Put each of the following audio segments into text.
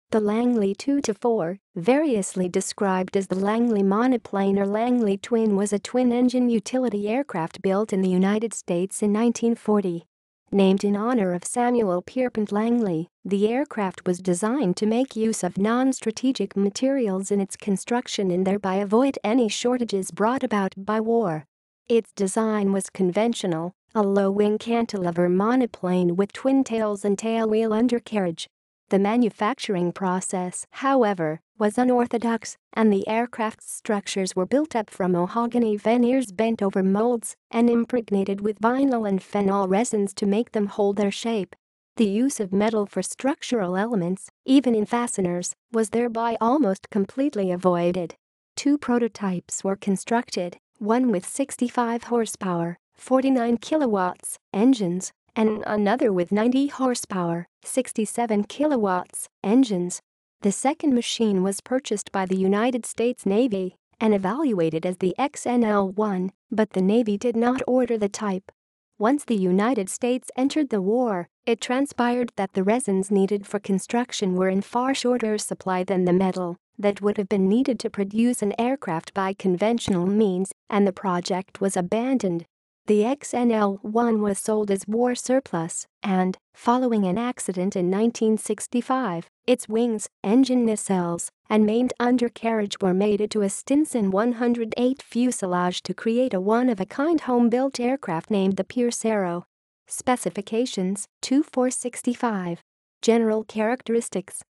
The Langley 2-4, variously described as the Langley Monoplane or Langley Twin, was a twin-engine utility aircraft built in the United States in 1940. Named in honor of Samuel Pierpont Langley, the aircraft was designed to make use of non-strategic materials in its construction and thereby avoid any shortages brought about by war. Its design was conventional, a low-wing cantilever monoplane with twin tails and tailwheel undercarriage. The manufacturing process, however, was unorthodox, and the aircraft's structures were built up from mahogany veneers bent over moulds and impregnated with vinyl and phenol resins to make them hold their shape. The use of metal for structural elements, even in fasteners, was thereby almost completely avoided. Two prototypes were constructed, one with 65 horsepower, 49 kilowatts engines, and another with 90 horsepower, 67 kilowatts engines. The second machine was purchased by the United States Navy and evaluated as the XNL-1, but the Navy did not order the type. Once the United States entered the war, it transpired that the resins needed for construction were in far shorter supply than the metal that would have been needed to produce an aircraft by conventional means, and the project was abandoned. The XNL-1 was sold as war surplus and, following an accident in 1965, its wings, engine nacelles, and main undercarriage were made into a Stinson 108 fuselage to create a one-of-a-kind home-built aircraft named the Pierce Arrow. Specifications: 2465. General characteristics: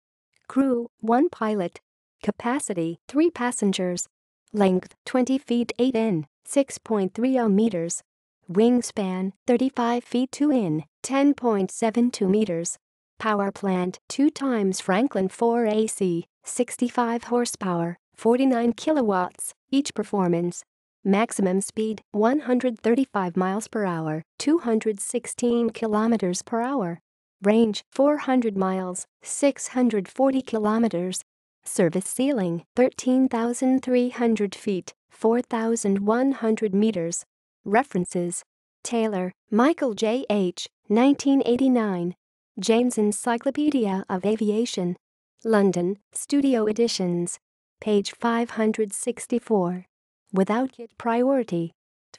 crew, 1 pilot. Capacity, 3 passengers. Length, 20 feet 8 in, 6.30 meters. Wingspan, 35 feet 2 in, 10.72 meters. Power plant, 2 times Franklin 4 AC, 65 horsepower, 49 kilowatts, each performance. Maximum speed, 135 miles per hour, 216 kilometers per hour. Range, 400 miles, 640 kilometers. Service ceiling, 13,300 feet, 4,100 meters. References: Taylor, Michael J. H., 1989. James Encyclopedia of Aviation. London, Studio Editions. Page 564. Without kit priority.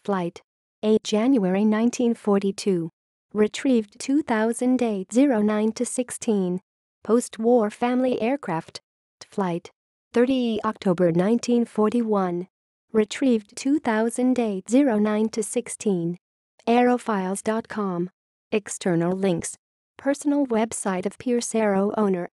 Flight. 8 January 1942. Retrieved 2008-09-16. Post-war family aircraft. Flight. 30 October 1941. Retrieved 2008-09-16. Aerofiles.com. External links. Personal website of Pierce Arrow owner.